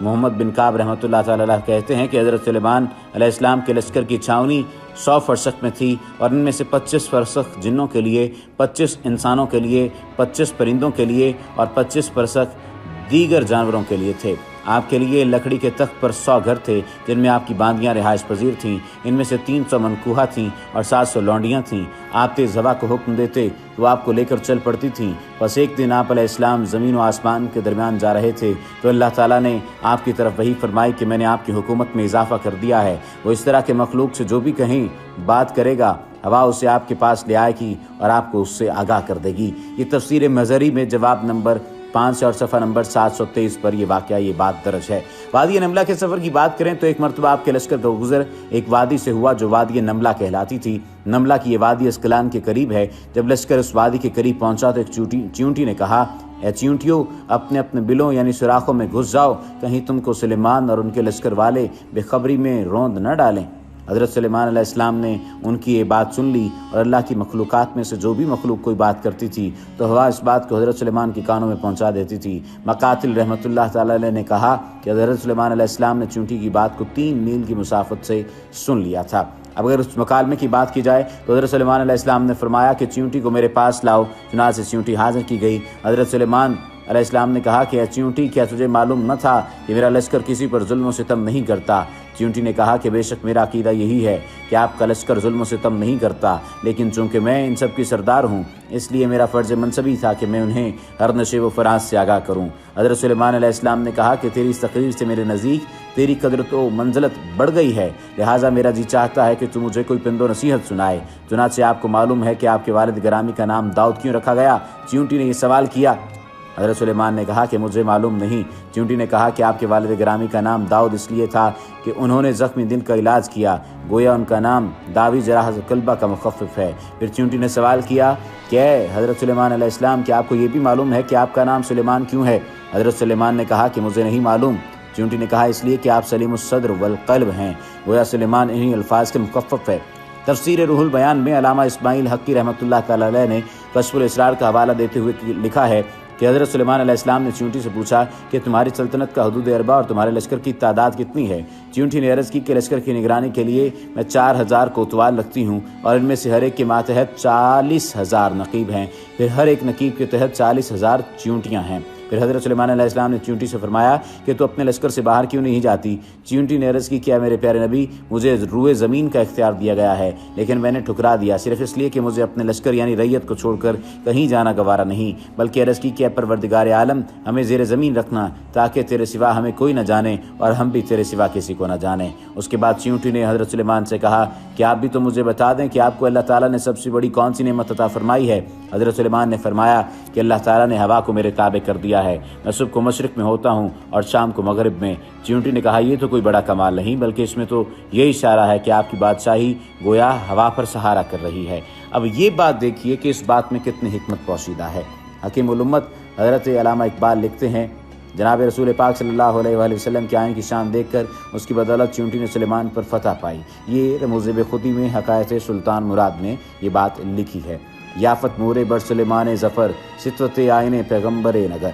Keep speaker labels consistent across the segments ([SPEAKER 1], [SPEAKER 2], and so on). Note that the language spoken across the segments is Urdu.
[SPEAKER 1] محمد بن کعب رحمۃ اللہ تعالی علیہ کہتے ہیں کہ حضرت سلیمان علیہ السلام کے لشکر کی چھاؤنی 100 فرسخ میں تھی اور ان میں سے 25 فرسخ جنوں کے لیے، 25 انسانوں کے لیے، 25 پرندوں کے لیے اور 25 فرسخ دیگر جانوروں کے لیے تھے۔ آپ کے لیے لکڑی کے تخت پر 100 گھر تھے جن میں آپ کی باندیاں رہائش پذیر تھیں، ان میں سے 300 منکوہا تھیں اور 700 لونڈیاں تھیں۔ آپ تیز ہوا کو حکم دیتے تو آپ کو لے کر چل پڑتی تھیں۔ بس ایک دن آپ علیہ السلام زمین و آسمان کے درمیان جا رہے تھے تو اللہ تعالیٰ نے آپ کی طرف وحی فرمائی کہ میں نے آپ کی حکومت میں اضافہ کر دیا ہے۔ وہ اس طرح کے مخلوق سے جو بھی کہیں بات کرے گا، ہوا اسے آپ کے پاس لے آئے گی اور آپ کو اس سے آگاہ کر دے گی۔ یہ تفسیر مظہری میں جواب نمبر 5 اور صفحہ نمبر 723 پر یہ واقعہ، یہ بات درج ہے۔ وادی نملہ کے سفر کی بات کریں تو ایک مرتبہ آپ کے لشکر کا گزر ایک وادی سے ہوا جو وادی نملہ کہلاتی تھی۔ نملہ کی یہ وادی اسکلان کے قریب ہے۔ جب لشکر اس وادی کے قریب پہنچا تو ایک چیونٹی نے کہا، اے چیونٹیوں، اپنے اپنے بلوں یعنی سوراخوں میں گھس جاؤ، کہیں تم کو سلیمان اور ان کے لشکر والے بے خبری میں روند نہ ڈالیں۔ حضرت سلیمان علیہ السلام نے ان کی یہ بات سن لی اور اللہ کی مخلوقات میں سے جو بھی مخلوق کوئی بات کرتی تھی تو ہوا اس بات کو حضرت سلیمان کی کانوں میں پہنچا دیتی تھی۔ مقاتل رحمۃ اللہ تعالی علیہ نے کہا کہ حضرت سلیمان علیہ السلام نے چیونٹی کی بات کو 3 میل کی مسافت سے سن لیا تھا۔ اب اگر اس مکالمے کی بات کی جائے تو حضرت سلیمان علیہ السلام نے فرمایا کہ چیونٹی کو میرے پاس لاؤ۔ چنانچہ چیونٹی حاضر کی گئی۔ حضرت سلیمان علیہ السلام نے کہا کہ اے چیونٹی، کیا تجھے معلوم نہ تھا کہ میرا لشکر کسی پر ظلم و ستم نہیں کرتا؟ چیونٹی نے کہا کہ بے شک میرا عقیدہ یہی ہے کہ آپ کا لشکر ظلم و ستم نہیں کرتا، لیکن چونکہ میں ان سب کی سردار ہوں اس لیے میرا فرض منصبی تھا کہ میں انہیں ہر نشیب و فراز سے آگاہ کروں۔ حضرت سلیمان علیہ السلام نے کہا کہ تیری اس تقریر سے میرے نزدیک تیری قدرت و منزلت بڑھ گئی ہے، لہٰذا میرا جی چاہتا ہے کہ تو مجھے کوئی پند و نصیحت سنائے۔ چنانچہ آپ کو معلوم ہے کہ آپ کے والد گرامی کا نام داؤد کیوں رکھا گیا؟ چیونٹی نے یہ سوال کیا۔ حضرت سلیمان نے کہا کہ مجھے معلوم نہیں۔ چیونٹی نے کہا کہ آپ کے والد گرامی کا نام داؤد اس لیے تھا کہ انہوں نے زخمی دل کا علاج کیا، گویا ان کا نام داوی جراح قلبہ کا مخفف ہے۔ پھر چیونٹی نے سوال کیا کہ حضرت سلیمان علیہ السلام، کیا آپ کو یہ بھی معلوم ہے کہ آپ کا نام سلیمان کیوں ہے؟ حضرت سلیمان نے کہا کہ مجھے نہیں معلوم۔ چیونٹی نے کہا اس لیے کہ آپ سلیم الصدر والقلب ہیں، گویا سلیمان انہی الفاظ کے مخفف ہے۔ تفسیر روح البیان میں علامہ اسماعیل حقی رحمۃ اللہ تعالی علیہ نے کشف الاسرار کا حوالہ دیتے ہوئے لکھا ہے کہ حضرت سلیمان علیہ السلام نے چیونٹی سے پوچھا کہ تمہاری سلطنت کا حدود اربع اور تمہارے لشکر کی تعداد کتنی ہے؟ چیونٹی نے عرض کی کہ لشکر کی نگرانی کے لیے میں 4000 کوتوال رکھتی ہوں اور ان میں سے ہر ایک کے ماتحت 40,000 نقیب ہیں، پھر ہر ایک نقیب کے تحت 40,000 چیونٹیاں ہیں۔ پھر حضرت سلیمان علیہ السلام نے چیونٹی سے فرمایا کہ تو اپنے لشکر سے باہر کیوں نہیں جاتی؟ چیونٹی نے عرض کی کیا میرے پیارے نبی، مجھے روئے زمین کا اختیار دیا گیا ہے لیکن میں نے ٹھکرا دیا، صرف اس لیے کہ مجھے اپنے لشکر یعنی ریت کو چھوڑ کر کہیں جانا گوارا نہیں، بلکہ عرض کی کہ پروردگار عالم ہمیں زیر زمین رکھنا تاکہ تیرے سوا ہمیں کوئی نہ جانے اور ہم بھی تیرے سوا کسی کو نہ جانے۔ اس کے بعد چیونٹی نے حضرت سلیمان سے کہا کہ آپ بھی تو مجھے بتا دیں کہ آپ کو اللہ تعالیٰ نے سب سے بڑی کون سی نعمت عطا فرمائی ہے؟ حضرت سلیمان نے فرمایا کہ اللہ تعالیٰ نے ہوا کو میرے تابع کر دیا ہے، میں صبح کو مشرق میں ہوتا ہوں اور شام کو مغرب میں۔ چیونٹی نے کہا یہ تو کوئی بڑا کمال نہیں، بلکہ اس میں تو یہ اشارہ ہے کہ آپ کی بادشاہی گویا ہوا پر سہارا کر رہی ہے۔ اب یہ بات دیکھیے کہ اس بات میں کتنی حکمت پوشیدہ ہے۔ حکیم الامت حضرت علامہ اقبال لکھتے ہیں، جناب رسول پاک صلی اللہ علیہ وآلہ وسلم کے آئین کی شان دیکھ کر اس کی بدولت چیونٹی نے سلیمان پر فتح پائی۔ یہ رموز خودی میں حکایت سلطان مراد میں یہ بات لکھی ہے۔ یافت مورے بر سلیمان ظفر، ستوت آئین پیغمبر نگر۔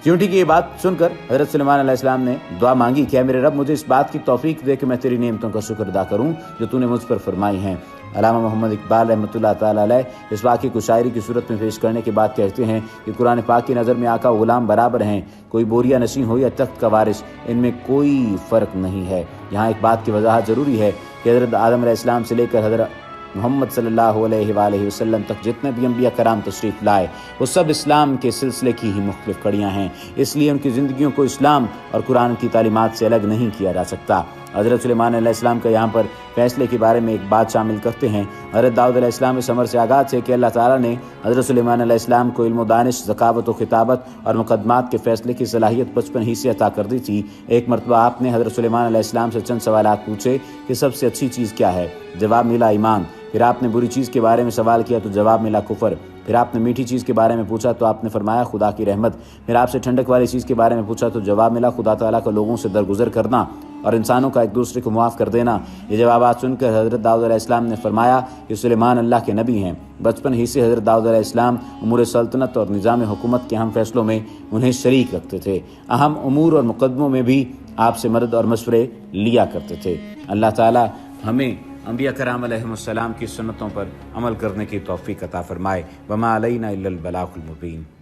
[SPEAKER 1] چیونٹی کی یہ بات سن کر حضرت سلیمان علیہ السلام نے دعا مانگی کہ اے میرے رب، مجھے اس بات کی توفیق دے کہ میں تیری نعمتوں کا شکر ادا کروں جو تو نے مجھ پر فرمائی ہیں۔ علامہ محمد اقبال رحمۃ اللہ تعالی علیہ اس واقعے کو شاعری کی صورت میں پیش کرنے کے بعد کہتے ہیں کہ قرآن پاک کی نظر میں آقا غلام برابر ہیں، کوئی بوریا نشین ہو یا تخت کا وارث، ان میں کوئی فرق نہیں ہے۔ یہاں ایک بات کی وضاحت ضروری ہے کہ حضرت آدم علیہ السلام سے لے کر حضرت محمد صلی اللہ علیہ وآلہ وسلم تک جتنے بھی انبیاء کرام تشریف لائے وہ سب اسلام کے سلسلے کی ہی مختلف کڑیاں ہیں، اس لیے ان کی زندگیوں کو اسلام اور قرآن کی تعلیمات سے الگ نہیں کیا جا سکتا۔ حضرت سلیمان علیہ السلام کا یہاں پر فیصلے کے بارے میں ایک بات شامل کرتے ہیں۔ حضرت داؤد علیہ السلام اس امر سے آگاہ تھے کہ اللہ تعالیٰ نے حضرت سلیمان علیہ السلام کو علم و دانش، ذکاوت و خطابت اور مقدمات کے فیصلے کی صلاحیت بچپن ہی سے عطا کر دی تھی۔ ایک مرتبہ آپ نے حضرت سلیمان علیہ السلام سے چند سوالات پوچھے کہ سب سے اچھی چیز کیا ہے؟ جواب ملا ایمان، پھر آپ نے بری چیز کے بارے میں سوال کیا تو جواب ملا کفر۔ پھر آپ نے میٹھی چیز کے بارے میں پوچھا تو آپ نے فرمایا خدا کی رحمت۔ پھر آپ سے ٹھنڈک والی چیز کے بارے میں پوچھا تو جواب ملا خدا تعالیٰ کا لوگوں سے درگزر کرنا اور انسانوں کا ایک دوسرے کو معاف کر دینا۔ یہ جوابات سن کر حضرت داؤد علیہ السلام نے فرمایا کہ سلیمان اللہ کے نبی ہیں۔ بچپن ہی سے حضرت داؤد علیہ السلام امور سلطنت اور نظام حکومت کے اہم فیصلوں میں انہیں شریک رکھتے تھے۔ اہم امور اور مقدموں میں بھی آپ سے مدد اور مشورے لیا کرتے تھے۔ اللہ تعالیٰ ہمیں انبیاء کرام علیہ السلام کی سنتوں پر عمل کرنے کی توفیق عطا فرمائے۔ وما علینا الا البلاغ المبین۔